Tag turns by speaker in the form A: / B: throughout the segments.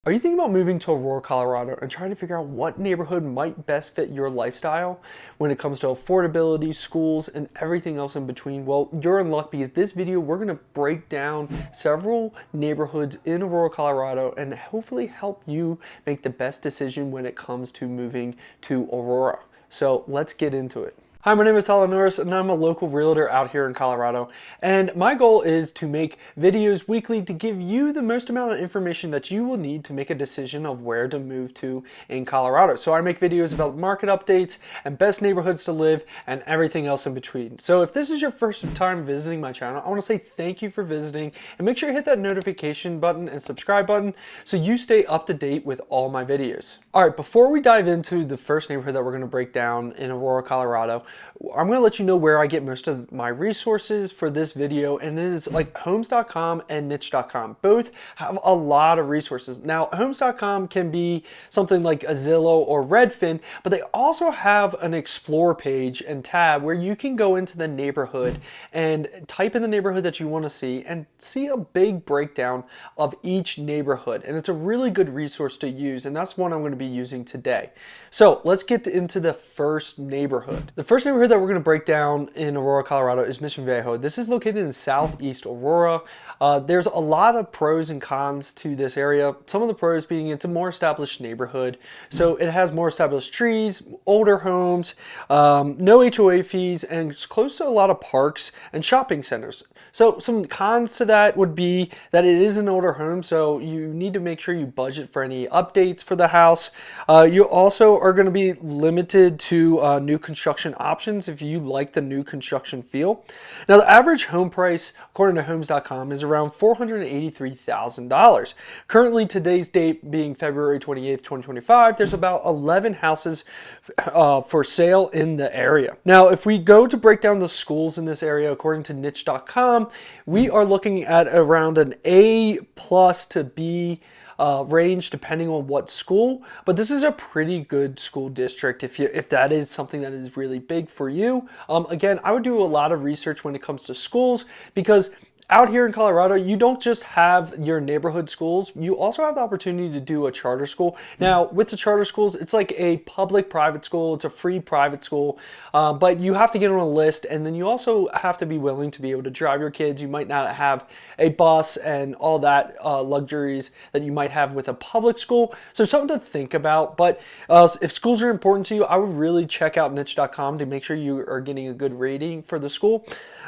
A: Are you thinking about moving to Aurora, Colorado and trying to figure out what neighborhood might best fit your lifestyle when it comes to affordability, schools, and everything else in between? Well, you're in luck because this video, we're going to break down several neighborhoods in Aurora, Colorado and hopefully help you make the best decision when it comes to moving to Aurora. So let's get into it. Hi, my name is Tyler Norris and I'm a local realtor out here in Colorado, and my goal is to make videos weekly to give you the most amount of information that you will need to make a decision of where to move to in Colorado. So I make videos about market updates and best neighborhoods to live and everything else in between. So if this is your first time visiting my channel, I want to say thank you for visiting and make sure you hit that notification button and subscribe button so you stay up to date with all my videos. All right, before we dive into the first neighborhood that we're going to break down in Aurora, Colorado, I'm going to let you know where I get most of my resources for this video, and it is like homes.com and niche.com. Both have a lot of resources. Now, homes.com can be something like a Zillow or Redfin, but they also have an explore page and tab where you can go into the neighborhood and type in the neighborhood that you want to see and see a big breakdown of each neighborhood. And it's a really good resource to use, and that's one I'm going to be using today. So let's get into the first neighborhood. The first neighborhood that we're going to break down in Aurora, Colorado is Mission Viejo. This is located in southeast Aurora. There's a lot of pros and cons to this area. Some of the pros being it's a more established neighborhood. So it has more established trees, older homes, no HOA fees, and it's close to a lot of parks and shopping centers. So some cons to that would be that it is an older home, so you need to make sure you budget for any updates for the house. You also are going to be limited to new construction options if you like the new construction feel. Now, the average home price, according to homes.com, is around $483,000. Currently, today's date being February 28th, 2025, there's about 11 houses for sale in the area. Now, if we go to break down the schools in this area, according to niche.com, we are looking at around an A+ to B range depending on what school, but this is a pretty good school district if that is something that is really big for you. Again, I would do a lot of research when it comes to schools, because out here in Colorado, you don't just have your neighborhood schools, you also have the opportunity to do a charter school. Now, with the charter schools, it's like a public private school, it's a free private school, but you have to get on a list, and then you also have to be willing to be able to drive your kids. You might not have a bus and all that luxuries that you might have with a public school, so something to think about. But if schools are important to you, I would really check out niche.com to make sure you are getting a good rating for the school.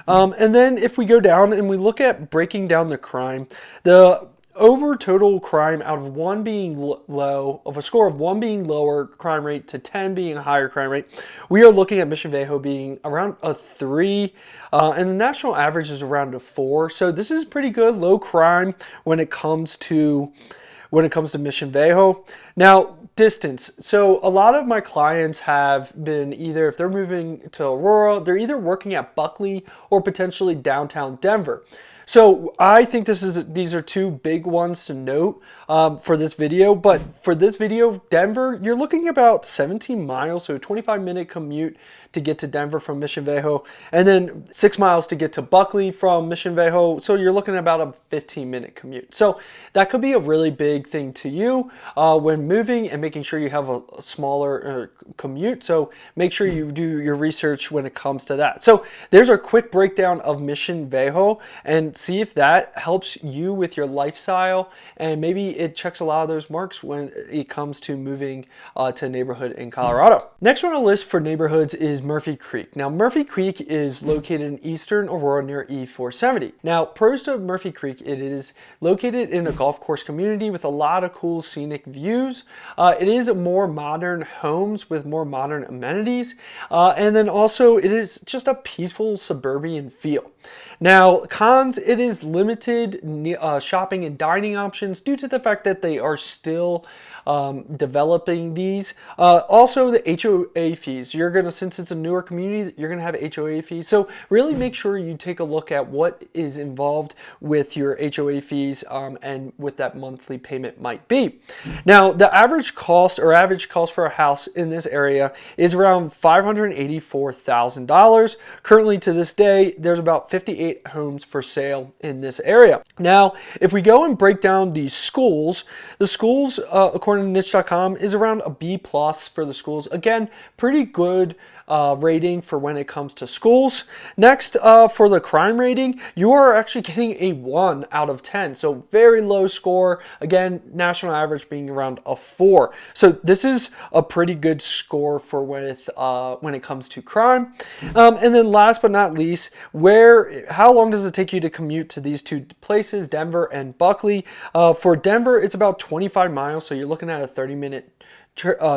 A: And then if we go down and we look at breaking down the crime, the over total crime out of 1 being low, of a score of 1 being lower crime rate to 10 being a higher crime rate, we are looking at Mission Viejo being around a 3, and the national average is around a 4. So this is pretty good, low crime when it comes to Mission Viejo. Now, distance. So a lot of my clients have been either, if they're moving to Aurora, they're either working at Buckley or potentially downtown Denver. So I think these are two big ones to note for this video. But for this video, Denver, you're looking about 17 miles, so a 25-minute commute to get to Denver from Mission Viejo, and then 6 miles to get to Buckley from Mission Viejo. So you're looking at about a 15-minute commute. So that could be a really big thing to you when moving and making sure you have a smaller commute. So make sure you do your research when it comes to that. So there's a quick breakdown of Mission Viejo, and see if that helps you with your lifestyle, and maybe it checks a lot of those marks when it comes to moving to a neighborhood in Colorado. Next on the list for neighborhoods is Murphy Creek. Now, Murphy Creek is located in eastern Aurora near E470. Now, pros to Murphy Creek, it is located in a golf course community with a lot of cool scenic views. It is more modern homes with more modern amenities, and then also it is just a peaceful suburban feel. Now, cons, it is limited shopping and dining options due to the fact that they are still developing these. Also, the HOA fees. Since it's a newer community, you're going to have HOA fees. So really make sure you take a look at what is involved with your HOA fees and what that monthly payment might be. Now, the average cost for a house in this area is around $584,000. Currently, to this day, there's about 58 homes for sale in this area. Now, if we go and break down these schools, schools. The schools, according to niche.com, is around a B plus for the schools. Again, pretty good rating for when it comes to schools. Next, for the crime rating, you are actually getting a 1 out of 10. So very low score. Again, national average being around a 4. So this is a pretty good score for when it comes to crime. And then last but not least, how long does it take you to commute to these two places, Denver and Buckley? For Denver, it's about 25 miles. So you're looking at a 30-minute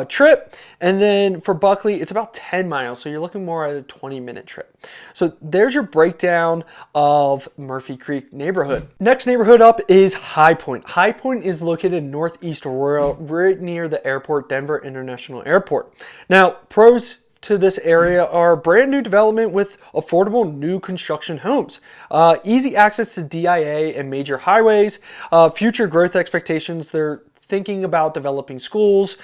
A: trip, and then for Buckley it's about 10 miles, so you're looking more at a 20-minute trip. So there's your breakdown of Murphy Creek neighborhood. Next neighborhood up is High Point. High Point is located in northeast Aurora, right near the airport, Denver International Airport. Now, pros to this area are brand new development with affordable new construction homes, easy access to DIA and major highways, future growth expectations. They're thinking about developing schools,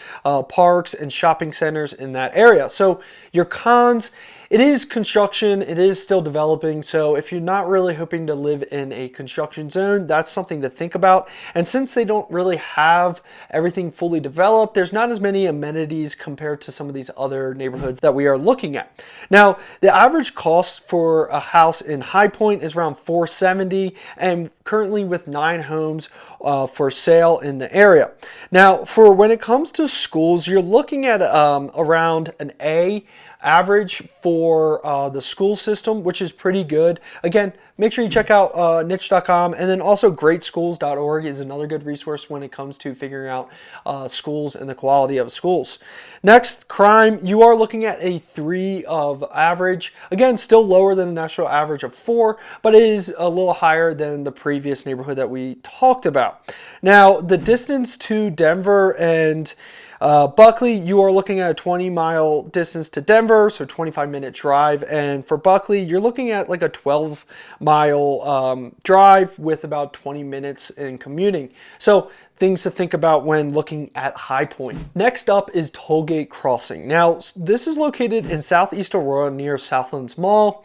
A: parks, and shopping centers in that area. So your cons, it is construction, it is still developing, so if you're not really hoping to live in a construction zone, that's something to think about. And since they don't really have everything fully developed, there's not as many amenities compared to some of these other neighborhoods that we are looking at. Now, the average cost for a house in High Point is around $470, and currently with 9 homes for sale in the area. Now, for when it comes to schools, you're looking at around an A average for the school system, which is pretty good. Again, make sure you check out niche.com, and then also greatschools.org is another good resource when it comes to figuring out schools and the quality of schools. Next, crime, you are looking at a 3 of average. Again, still lower than the national average of 4, but it is a little higher than the previous neighborhood that we talked about. Now, the distance to Denver and Buckley, you are looking at a 20-mile distance to Denver, so 25-minute drive. And for Buckley, you're looking at like a 12-mile drive with about 20 minutes in commuting. So things to think about when looking at High Point. Next up is Tollgate Crossing. Now, this is located in southeast Aurora near Southlands Mall.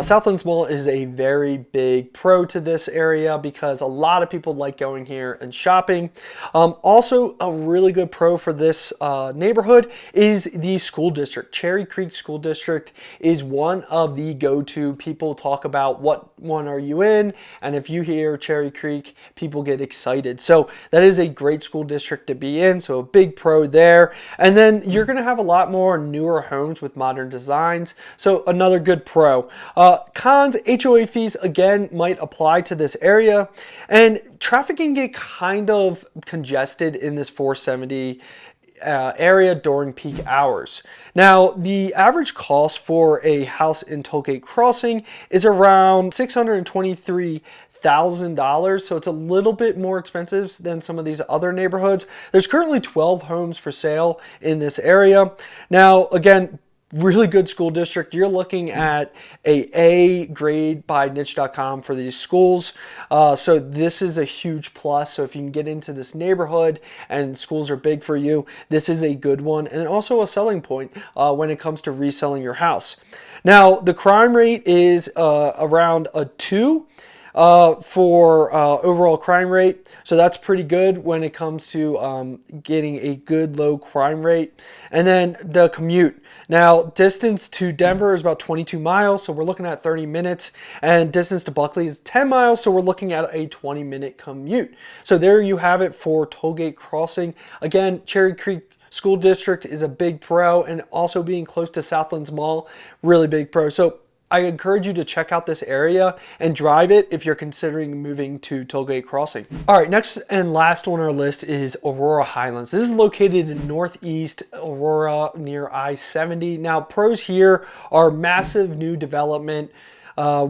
A: Southlands Mall is a very big pro to this area because a lot of people like going here and shopping. Also, a really good pro for this neighborhood is the school district. Cherry Creek School District is one of the go-to. People talk about what one are you in, and if you hear Cherry Creek, people get excited. So that is a great school district to be in, so a big pro there. And then you're going to have a lot more newer homes with modern designs, so another good pro. Cons, HOA fees, again, might apply to this area, and traffic can get kind of congested in this 470 area during peak hours. Now, the average cost for a house in Tollgate Crossing is around $623,000, so it's a little bit more expensive than some of these other neighborhoods. There's currently 12 homes for sale in this area. Now, again, really good school district. You're looking at A grade by niche.com for these schools. So this is a huge plus. So if you can get into this neighborhood and schools are big for you, this is a good one, and also a selling point when it comes to reselling your house. Now, the crime rate is around a 2 for overall crime rate. So that's pretty good when it comes to getting a good low crime rate. And then the commute. Now, distance to Denver is about 22 miles, so we're looking at 30 minutes. And distance to Buckley is 10 miles, so we're looking at a 20-minute commute. So there you have it for Tollgate Crossing. Again, Cherry Creek School District is a big pro, and also being close to Southlands Mall, really big pro. So I encourage you to check out this area and drive it if you're considering moving to Tollgate Crossing. All right, next and last on our list is Aurora Highlands. This is located in northeast Aurora near I-70. Now, pros here are massive new development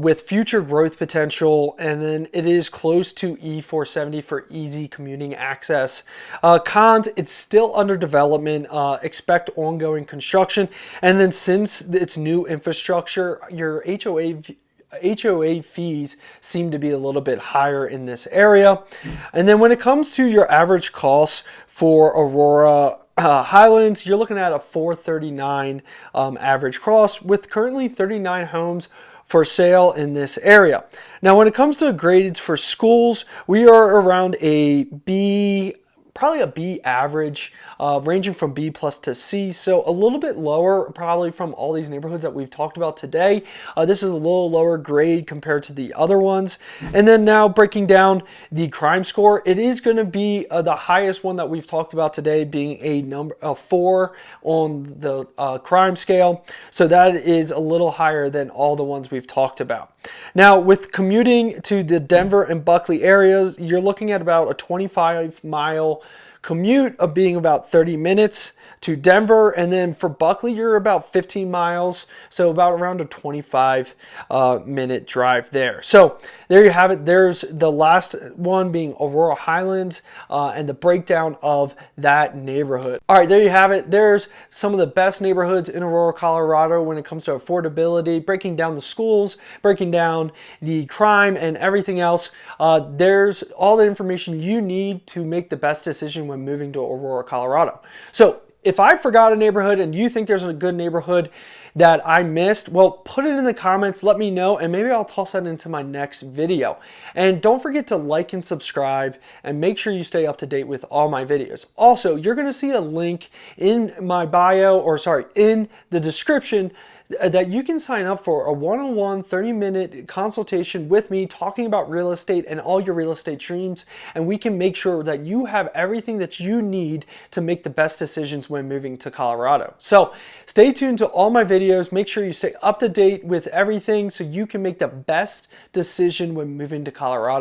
A: with future growth potential, and then it is close to E470 for easy commuting access. Cons, it's still under development. Expect ongoing construction, and then since it's new infrastructure, your HOA fees seem to be a little bit higher in this area. And then when it comes to your average costs for Aurora Highlands, you're looking at a $439 average cost with currently 39 homes for sale in this area. Now, when it comes to grades for schools, we are around a B, probably a B average, ranging from B plus to C, so a little bit lower probably from all these neighborhoods that we've talked about today. This is a little lower grade compared to the other ones. And then now breaking down the crime score, it is going to be the highest one that we've talked about today, being a 4 on the crime scale. So that is a little higher than all the ones we've talked about. Now, with commuting to the Denver and Buckley areas, you're looking at about a 25-mile commute of being about 30 minutes to Denver, and then for Buckley you're about 15 miles, so about around a 25 minute drive there. So there you have it. There's the last one being Aurora Highlands and the breakdown of that neighborhood. All right, there you have it. There's some of the best neighborhoods in Aurora, Colorado when it comes to affordability, breaking down the schools, breaking down the crime and everything else. There's all the information you need to make the best decision when moving to Aurora, Colorado. So if I forgot a neighborhood and you think there's a good neighborhood that I missed, well, put it in the comments, let me know, and maybe I'll toss that into my next video. And don't forget to like and subscribe, and make sure you stay up to date with all my videos. Also, you're going to see a link in my bio, or sorry, in the description, that you can sign up for a one-on-one 30-minute consultation with me talking about real estate and all your real estate dreams, and we can make sure that you have everything that you need to make the best decisions when moving to Colorado. So stay tuned to all my videos. Make sure you stay up to date with everything so you can make the best decision when moving to Colorado.